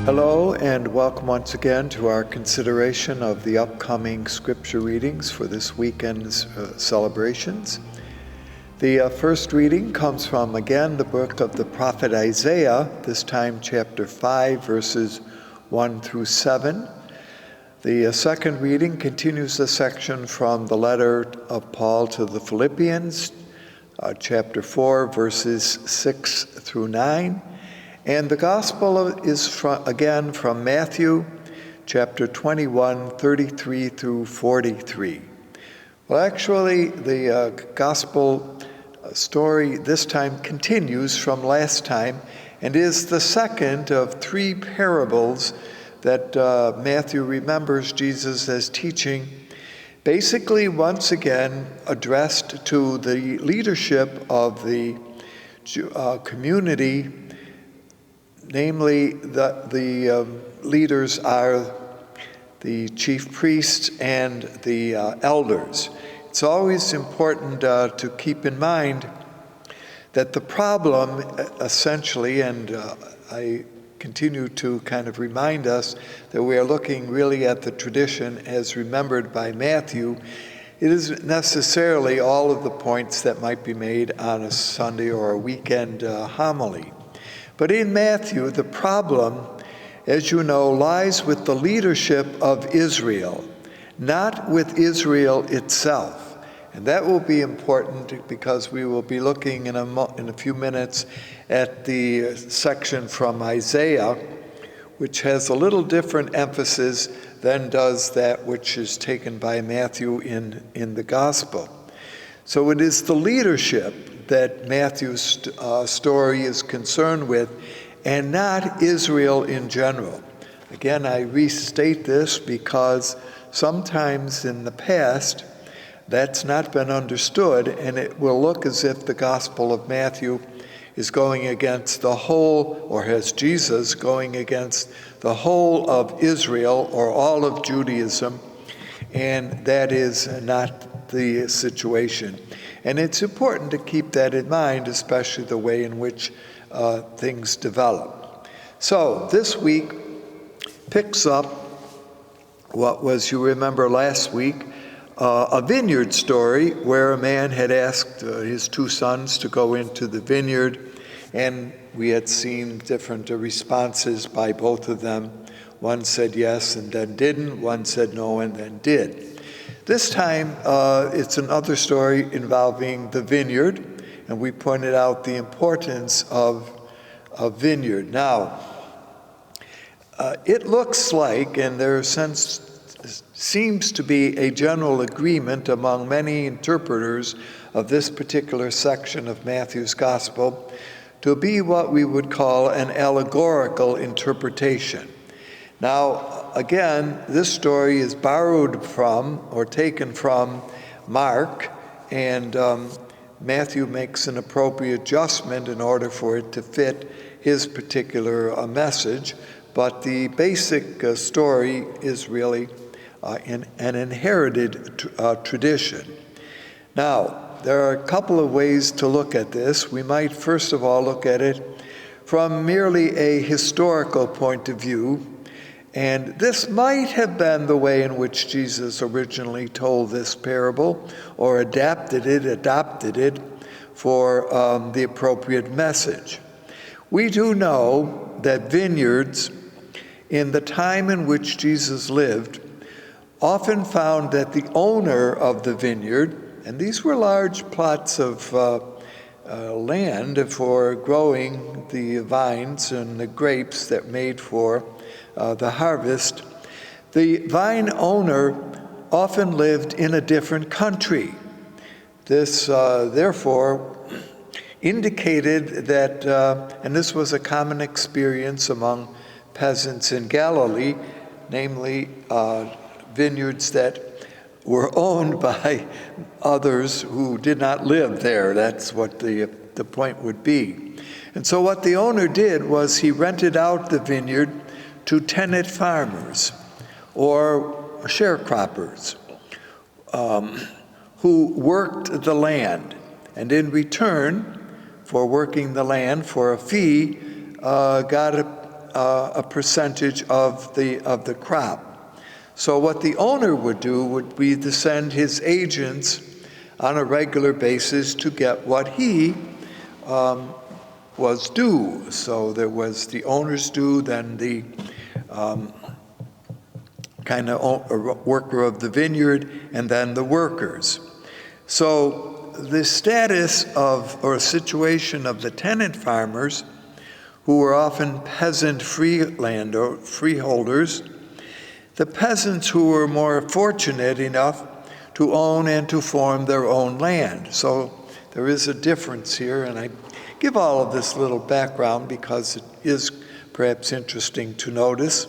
Hello and welcome once again to our consideration of the upcoming scripture readings for this weekend's celebrations. The first reading comes from, again, the book of the prophet Isaiah, this time chapter 5, verses 1 through 7. The second reading continues the section from the letter of Paul to the Philippians, chapter 4, verses 6 through 9. And the gospel is again from Matthew, chapter 21, 33 through 43. Well, actually, the gospel story this time continues from last time and is the second of three parables that Matthew remembers Jesus as teaching, basically once again addressed to the leadership of the community. Namely, the leaders are the chief priests and the elders. It's always important to keep in mind that the problem, essentially, and I continue to kind of remind us that we are looking really at the tradition as remembered by Matthew. It isn't necessarily all of the points that might be made on a Sunday or a weekend homily. But in Matthew, the problem, as you know, lies with the leadership of Israel, not with Israel itself. And that will be important because we will be looking in a few minutes at the section from Isaiah, which has a little different emphasis than does that which is taken by Matthew in the gospel. So it is the leadership that Matthew's story is concerned with, and not Israel in general. Again, I restate this because sometimes in the past that's not been understood, and it will look as if the Gospel of Matthew is going against the whole, or has Jesus going against the whole of Israel or all of Judaism, and that is not the situation. And it's important to keep that in mind, especially the way in which things develop. So this week picks up what was, you remember last week, a vineyard story where a man had asked his two sons to go into the vineyard, and we had seen different responses by both of them. One said yes and then didn't, one said no and then did. This time, it's another story involving the vineyard, and we pointed out the importance of a vineyard. Now, it looks like, and there seems to be a general agreement among many interpreters of this particular section of Matthew's Gospel, to be what we would call an allegorical interpretation. Now, again, this story is borrowed from or taken from Mark, and Matthew makes an appropriate adjustment in order for it to fit his particular message, but the basic story is really an inherited tradition. Now, there are a couple of ways to look at this. We might first of all look at it from merely a historical point of view. And this might have been the way in which Jesus originally told this parable, or adopted it for the appropriate message. We do know that vineyards, in the time in which Jesus lived, often found that the owner of the vineyard, and these were large plots of land for growing the vines and the grapes that made for the harvest, the vine owner often lived in a different country. This, therefore, indicated that, and this was a common experience among peasants in Galilee, namely vineyards that were owned by others who did not live there. That's what the point would be. And so what the owner did was he rented out the vineyard to tenant farmers or sharecroppers who worked the land, and in return for working the land for a fee, got a percentage of the crop. So what the owner would do would be to send his agents on a regular basis to get what he was due. So there was the owner's due, then the kind of worker of the vineyard, and then the workers. So the status of, or situation of the tenant farmers, who were often peasant freeholders, the peasants who were more fortunate enough to own and to farm their own land. So there is a difference here, and I give all of this little background because it is perhaps interesting to notice.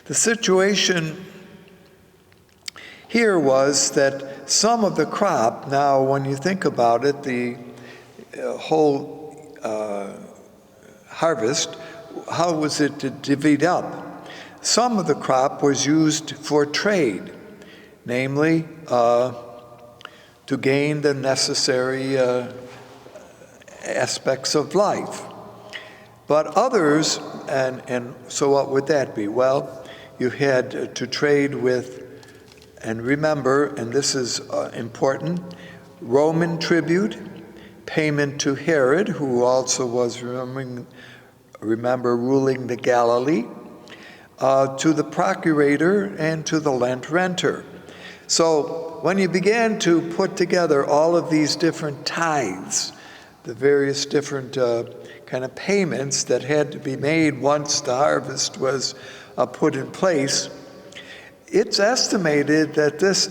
The situation here was that some of the crop, now when you think about it, the whole harvest, how was it divvied up? Some of the crop was used for trade, namely to gain the necessary aspects of life. But others, and so what would that be? Well, you had to trade with, and remember, and this is important, Roman tribute, payment to Herod, who also was, remember, ruling the Galilee, to the procurator and to the renter. So when you began to put together all of these different tithes, the various different kind of payments that had to be made once the harvest was put in place, it's estimated that this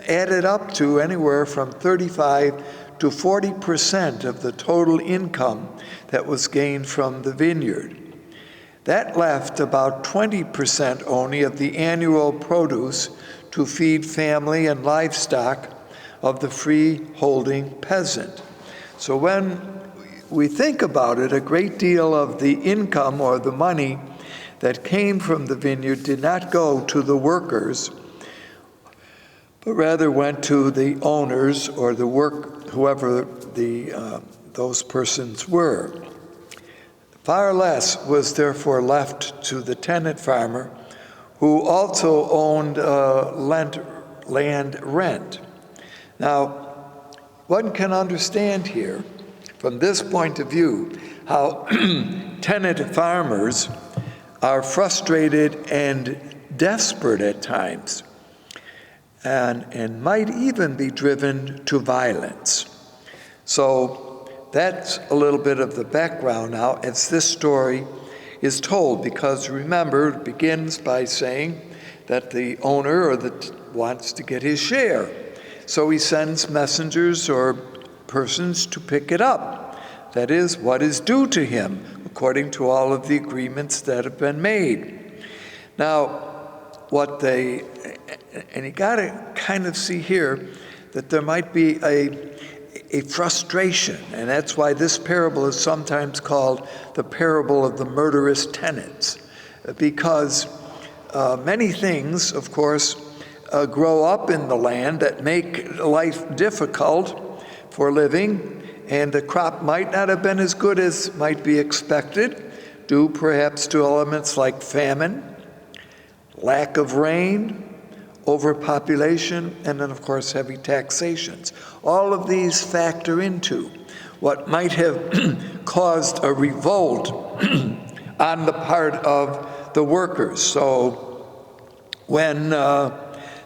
added up to anywhere from 35 to 40% of the total income that was gained from the vineyard. That left about 20% only of the annual produce to feed family and livestock of the free-holding peasant. So when we think about it, a great deal of the income or the money that came from the vineyard did not go to the workers, but rather went to the owners or the whoever those persons were. Far less was therefore left to the tenant farmer, who also owned land rent. Now, one can understand here, from this point of view, how tenant farmers are frustrated and desperate at times, and might even be driven to violence. So that's a little bit of the background now as this story is told, because remember, it begins by saying that the owner wants to get his share. So he sends messengers or persons to pick it up. That is, what is due to him, according to all of the agreements that have been made. Now, and you got to kind of see here that there might be a frustration, and that's why this parable is sometimes called the parable of the murderous tenants, because many things, of course, grow up in the land that make life difficult for living, and the crop might not have been as good as might be expected, due perhaps to elements like famine, lack of rain, overpopulation, and then, of course, heavy taxations. All of these factor into what might have caused a revolt on the part of the workers. So when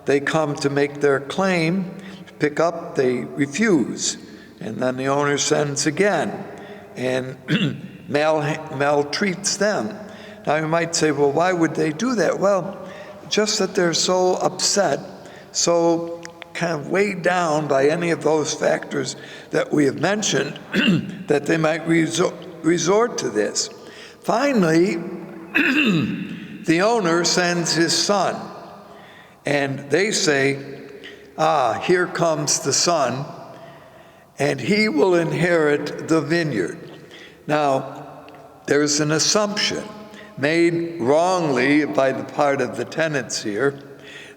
they come to make their claim, pick up, they refuse. And then the owner sends again and maltreats them. Now you might say, well, why would they do that? Well, just that they're so upset, so kind of weighed down by any of those factors that we have mentioned, that they might resort to this. Finally, the owner sends his son, and they say, here comes the son, and he will inherit the vineyard. Now, there's an assumption made wrongly by the part of the tenants here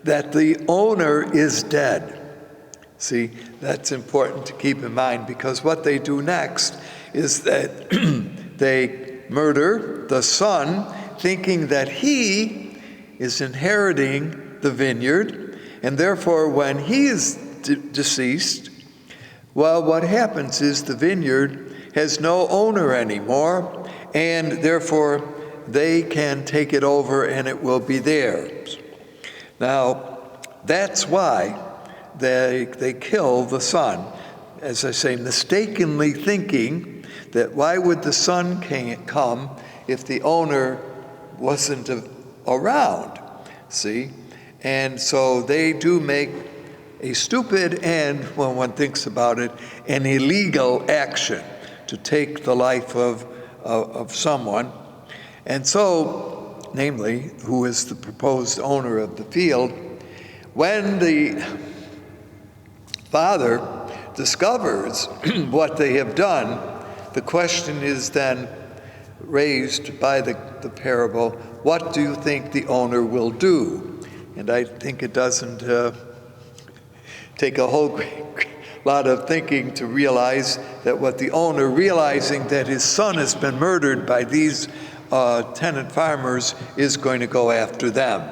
that the owner is dead. See, that's important to keep in mind, because what they do next is that they murder the son thinking that he is inheriting the vineyard, and therefore when he is deceased, well, what happens is the vineyard has no owner anymore, and therefore they can take it over and it will be theirs. Now, that's why they kill the son. As I say, mistakenly thinking that why would the son come if the owner wasn't around, see? And so they do make a stupid and, when one thinks about it, an illegal action to take the life of someone. And so, namely, who is the proposed owner of the field, when the father discovers what they have done, the question is then raised by the parable, what do you think the owner will do? And I think it doesn't take a whole lot of thinking to realize that what the owner, realizing that his son has been murdered by these tenant farmers, is going to go after them.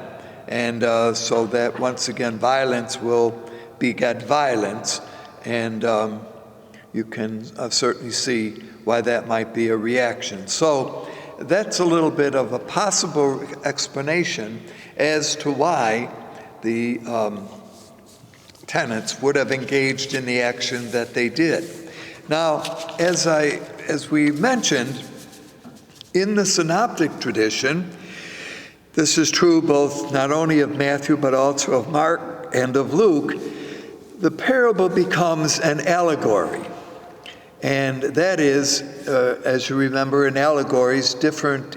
And so that once again violence will beget violence, and you can certainly see why that might be a reaction. So that's a little bit of a possible explanation as to why the tenants would have engaged in the action that they did. Now, as we mentioned, in the synoptic tradition, this is true both not only of Matthew but also of Mark and of Luke, the parable becomes an allegory. And that is, as you remember, in allegories, different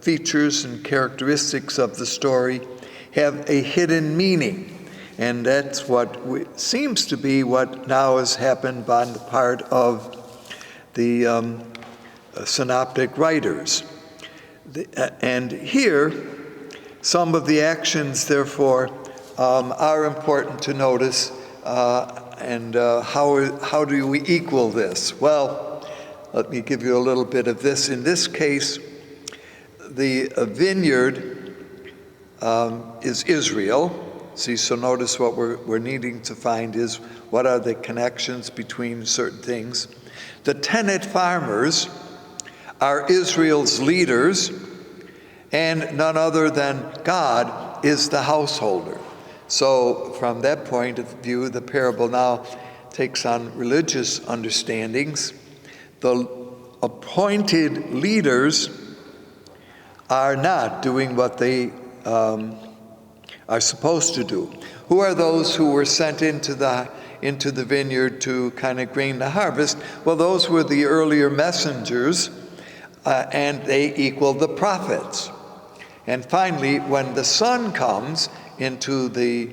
features and characteristics of the story have a hidden meaning. And that's what seems to be what now has happened on the part of the synoptic writers. And here, some of the actions, therefore, are important to notice. And how do we equal this? Well, let me give you a little bit of this. In this case, the vineyard is Israel. See, so notice what we're needing to find is what are the connections between certain things. The tenant farmers are Israel's leaders, and none other than God is the householder. So from that point of view, the parable now takes on religious understandings. The appointed leaders are not doing what they are supposed to do. Who are those who were sent into the vineyard to kind of glean the harvest? Well, those were the earlier messengers, and they equal the prophets. And finally, when the son comes into the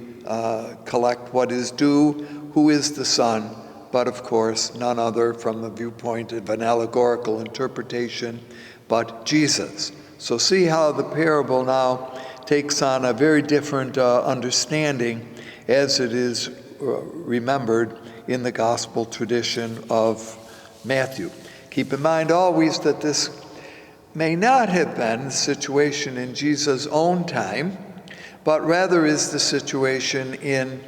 collect what is due, who is the son? But of course, none other from the viewpoint of an allegorical interpretation, but Jesus. So see how the parable now takes on a very different understanding as it is remembered in the gospel tradition of Matthew. Keep in mind always that this may not have been the situation in Jesus' own time, but rather is the situation in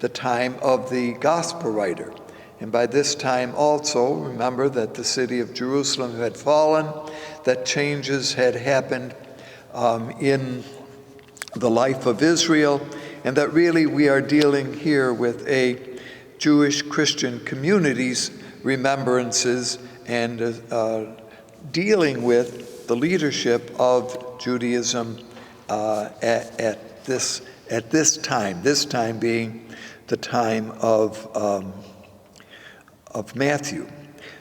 the time of the gospel writer. And by this time also, remember that the city of Jerusalem had fallen, that changes had happened in the life of Israel, and that really we are dealing here with a Jewish Christian community's remembrances and dealing with the leadership of Judaism at this time being the time of Matthew.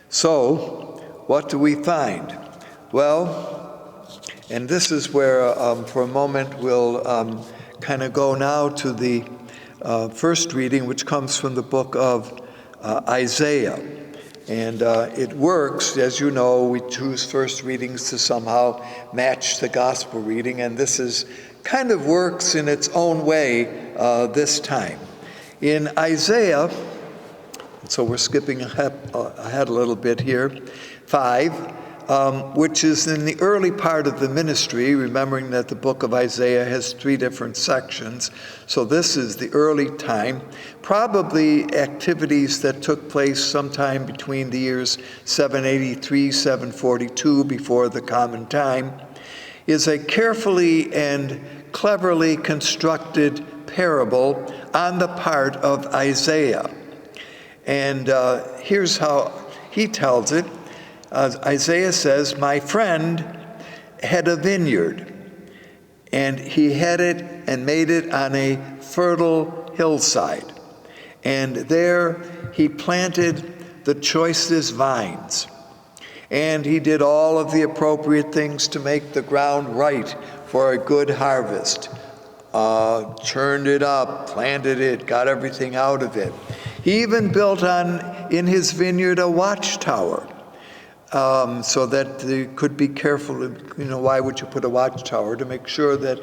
So, what do we find? Well, and this is where, for a moment, we'll kind of go now to the first reading, which comes from the book of Isaiah. And it works, as you know, we choose first readings to somehow match the gospel reading, and this is kind of works in its own way this time. In Isaiah, so we're skipping ahead a little bit here, 5, which is in the early part of the ministry, remembering that the book of Isaiah has 3 different sections. So this is the early time, probably activities that took place sometime between the years 783, 742 before the common time, is a carefully and cleverly constructed parable on the part of Isaiah. And here's how he tells it. Isaiah says, "My friend had a vineyard, and he had it and made it on a fertile hillside. And there he planted the choicest vines. And he did all of the appropriate things to make the ground right for a good harvest. Churned it up, planted it, got everything out of it. He even built in his vineyard a watchtower, so that they could be careful. Why would you put a watchtower? To make sure that,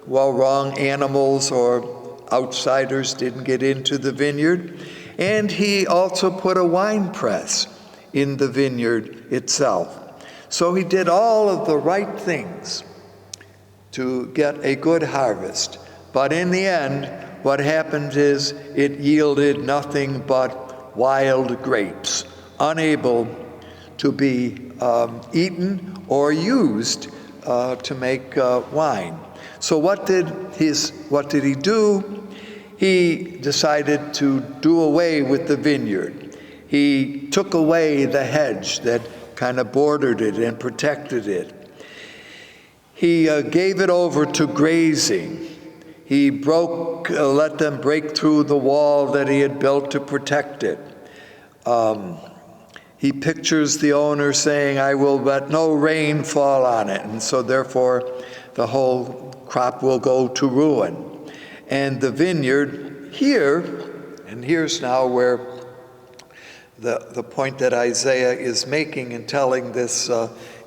wrong animals or outsiders didn't get into the vineyard. And he also put a wine press in the vineyard itself. So he did all of the right things to get a good harvest. But in the end, what happened is it yielded nothing but wild grapes, unable to be eaten or used to make wine. So what did he do? He decided to do away with the vineyard. He took away the hedge that kind of bordered it and protected it. He gave it over to grazing. He let them break through the wall that he had built to protect it. He pictures the owner saying, "I will let no rain fall on it," and so therefore the whole crop will go to ruin. And the vineyard here, and here's now where the point that Isaiah is making in telling this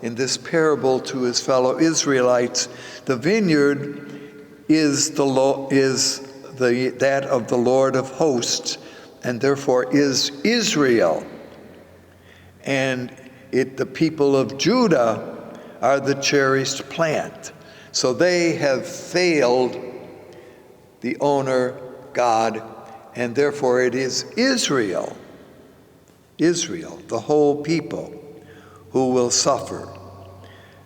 in this parable to his fellow Israelites, the vineyard is that of the Lord of hosts, and therefore is Israel. And the people of Judah are the cherished plant. So they have failed the owner, God, and therefore it is Israel, the whole people, who will suffer.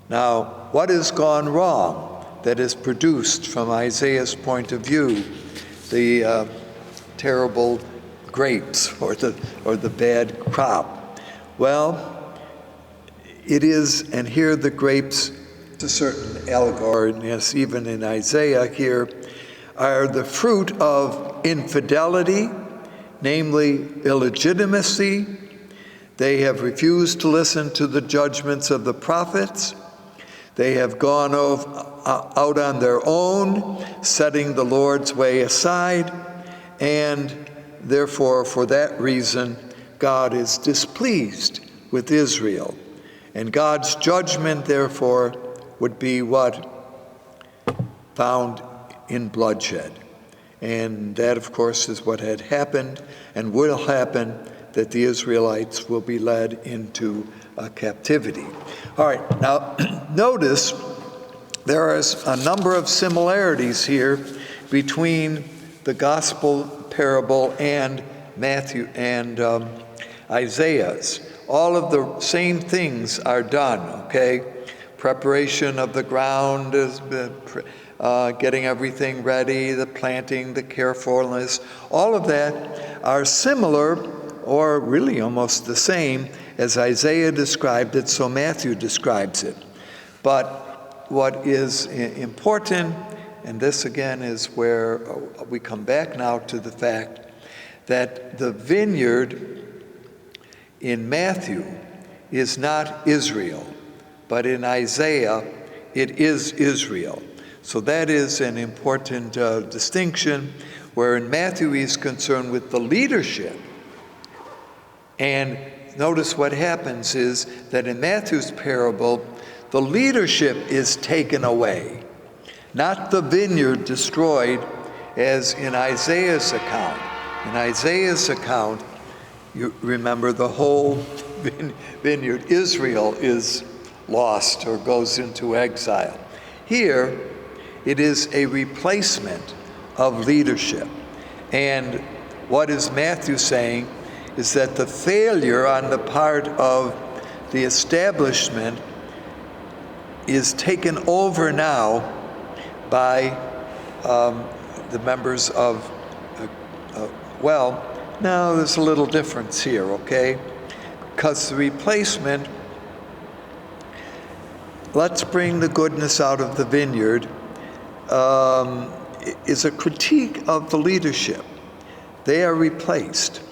Now, what has gone wrong that is produced from Isaiah's point of view? The terrible grapes or the bad crop. Well, it is, and here the grapes, a certain allegory, yes, even in Isaiah here, are the fruit of infidelity, namely illegitimacy. They have refused to listen to the judgments of the prophets. They have gone out on their own, setting the Lord's way aside, and therefore, for that reason, God is displeased with Israel. And God's judgment, therefore, would be what? Found in bloodshed. And that, of course, is what had happened and will happen, that the Israelites will be led into captivity. All right, now notice there are a number of similarities here between the gospel parable and Matthew and Isaiah's. All of the same things are done, okay? Preparation of the ground, is getting everything ready, the planting, the carefulness, all of that are similar, or really almost the same, as Isaiah described it, so Matthew describes it. But what is important, and this again is where we come back now to the fact that the vineyard in Matthew is not Israel, but in Isaiah it is Israel. So that is an important distinction, where in Matthew he's concerned with the leadership. And notice what happens is that in Matthew's parable, the leadership is taken away, not the vineyard destroyed as in Isaiah's account. In Isaiah's account, you remember the whole vineyard, Israel, is lost or goes into exile. Here, it is a replacement of leadership. And what is Matthew saying is that the failure on the part of the establishment is taken over now by the members of, now there's a little difference here, okay? Because the replacement, let's bring the goodness out of the vineyard, is a critique of the leadership. They are replaced.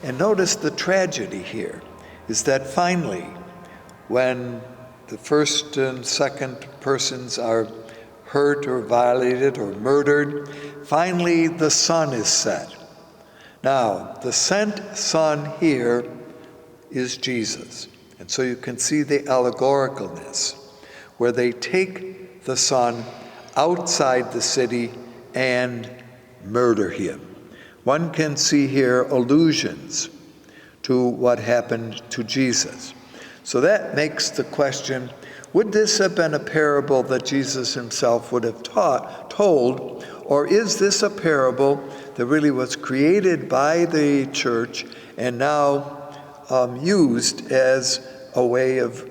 And notice the tragedy here is that finally, when the first and second persons are hurt or violated or murdered, finally the sun is set. Now, the sent Son here is Jesus. And so you can see the allegoricalness, where they take the Son outside the city and murder him. One can see here allusions to what happened to Jesus. So that makes the question, would this have been a parable that Jesus himself would have told, or is this a parable that really was created by the church and now used as a way of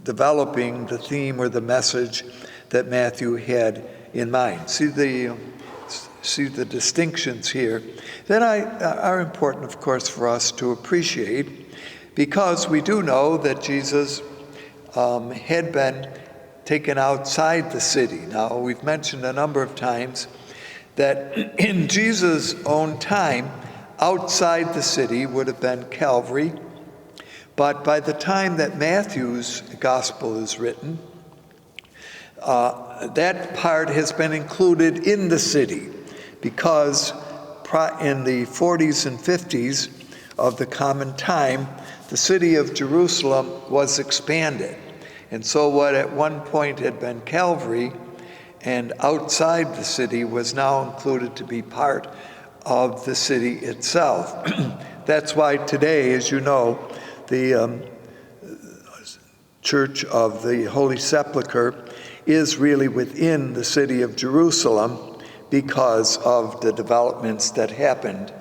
developing the theme or the message that Matthew had in mind? See the distinctions here that are important, of course, for us to appreciate, because we do know that Jesus had been taken outside the city. Now, we've mentioned a number of times that in Jesus' own time, outside the city would have been Calvary, but by the time that Matthew's gospel is written, that part has been included in the city, because in the 40s and 50s of the common time, the city of Jerusalem was expanded. And so what at one point had been Calvary and outside the city was now included to be part of the city itself. That's why today, as you know, the Church of the Holy Sepulchre is really within the city of Jerusalem because of the developments that happened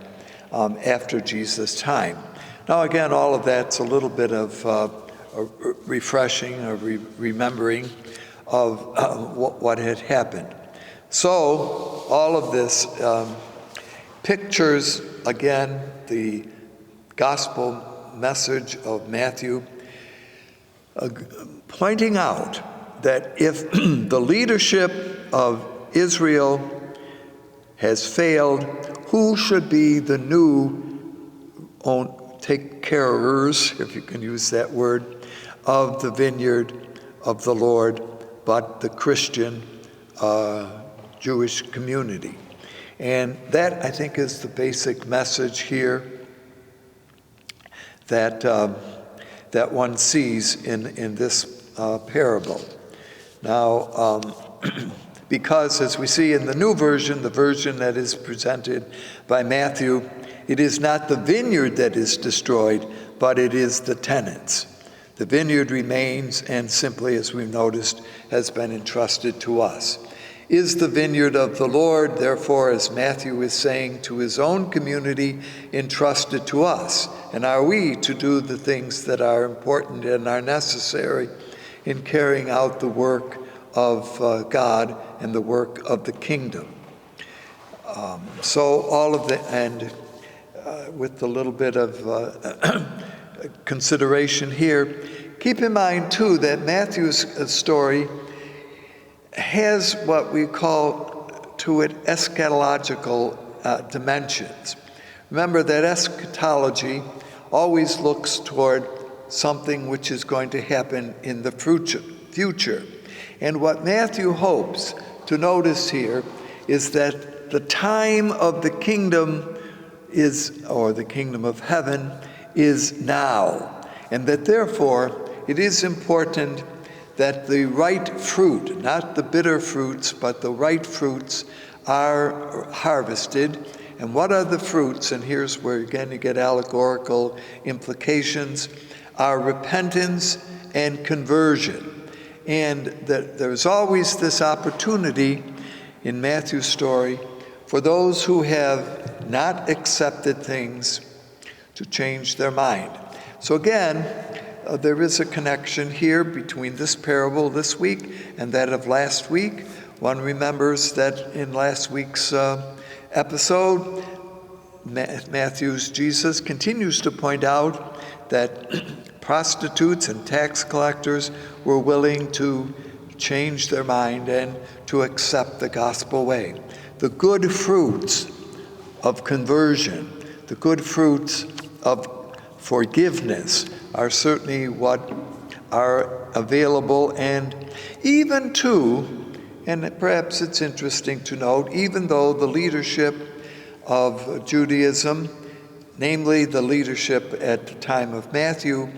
after Jesus' time. Now again, all of that's a little bit of a refreshing or remembering of what had happened. So all of this pictures, again, the gospel message of Matthew, pointing out that if the leadership of Israel has failed, who should be the new take-carers, if you can use that word, of the vineyard of the Lord, but the Christian Jewish community. And that, I think, is the basic message here that that one sees in this parable. Now, because as we see in the new version, the version that is presented by Matthew, it is not the vineyard that is destroyed, but it is the tenants. The vineyard remains and simply, as we've noticed, has been entrusted to us. Is the vineyard of the Lord, therefore, as Matthew is saying to his own community, entrusted to us? And are we to do the things that are important and are necessary in carrying out the work of God and the work of the kingdom? So all of the, and with a little bit of consideration here, keep in mind too that Matthew's story has what we call to it eschatological dimensions. Remember that eschatology always looks toward something which is going to happen in the future. And what Matthew hopes to notice here is that the time of the kingdom is, or the kingdom of heaven, is now. And that therefore it is important that the right fruit, not the bitter fruits, but the right fruits are harvested. And what are the fruits? And here's where again you get allegorical implications, are repentance and conversion. And that there's always this opportunity in Matthew's story for those who have not accepted things to change their mind. So again, there is a connection here between this parable this week and that of last week. One remembers that in last week's episode, Matthew's Jesus continues to point out that prostitutes and tax collectors were willing to change their mind and to accept the gospel way. The good fruits of conversion, the good fruits of forgiveness are certainly what are available, and even to, and perhaps it's interesting to note, even though the leadership of Judaism, namely the leadership at the time of Matthew,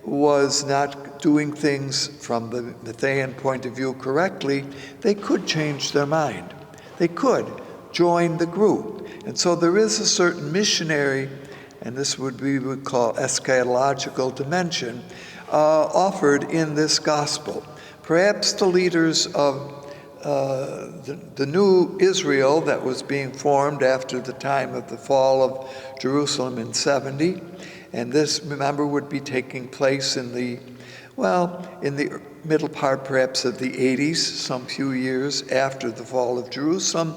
was not doing things from the Matthean point of view correctly, they could change their mind. They could join the group. And so there is a certain missionary, and this would be what we would call eschatological dimension, offered in this gospel. Perhaps the leaders of the new Israel that was being formed after the time of the fall of Jerusalem in 70, and this, remember, would be taking place in the middle part perhaps of the 80s, some few years after the fall of Jerusalem.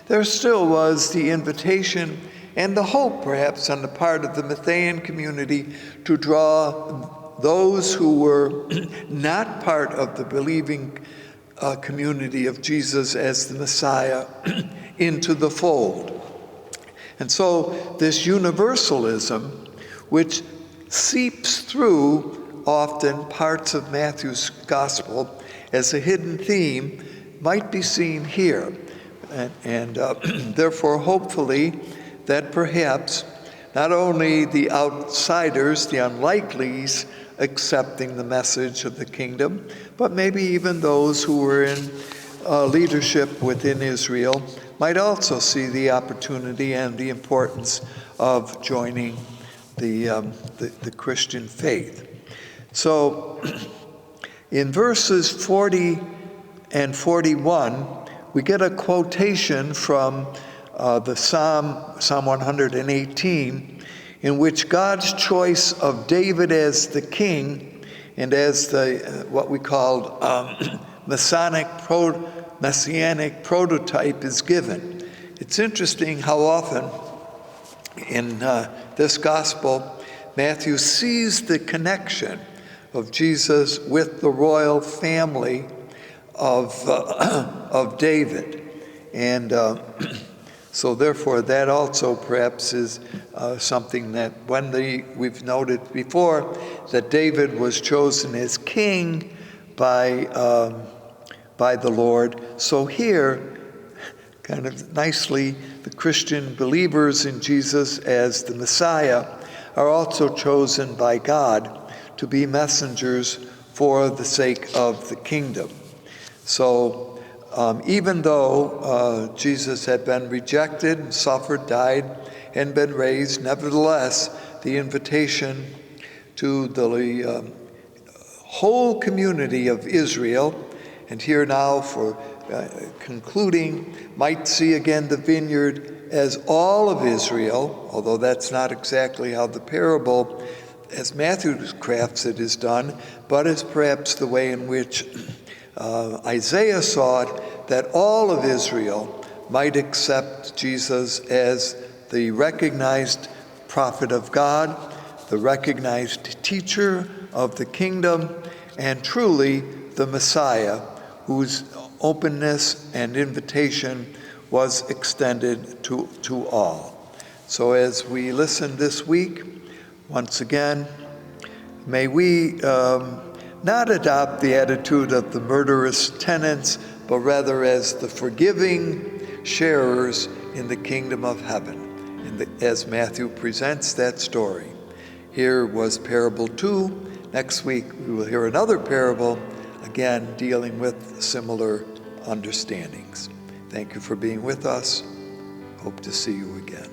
There still was the invitation and the hope perhaps on the part of the Matthean community to draw those who were not part of the believing community of Jesus as the Messiah into the fold. And so this universalism, which seeps through often parts of Matthew's gospel as a hidden theme, might be seen here. And therefore, hopefully, that perhaps not only the outsiders, the unlikelies, accepting the message of the kingdom, but maybe even those who were in leadership within Israel might also see the opportunity and the importance of joining the Christian faith. So in verses 40 and 41, we get a quotation from the Psalm 118, in which God's choice of David as the king and as the what we call messianic prototype is given. It's interesting how often in this gospel Matthew sees the connection of Jesus with the royal family of David, and so therefore that also perhaps is something that we've noted before that David was chosen as king by the Lord. So here, kind of nicely, the Christian believers in Jesus as the Messiah are also chosen by God to be messengers for the sake of the kingdom. So even though Jesus had been rejected and suffered, died, and been raised, nevertheless, the invitation to the whole community of Israel, and here now for concluding, might see again the vineyard as all of Israel, although that's not exactly how the parable, as Matthew crafts it, is done, but as perhaps the way in which Isaiah saw it, that all of Israel might accept Jesus as the recognized prophet of God, the recognized teacher of the kingdom, and truly the Messiah, whose openness and invitation was extended to all. So as we listen this week, once again, may we not adopt the attitude of the murderous tenants, but rather as the forgiving sharers in the kingdom of heaven, as Matthew presents that story. Here was parable 2. Next week we will hear another parable, again dealing with similar understandings. Thank you for being with us. Hope to see you again.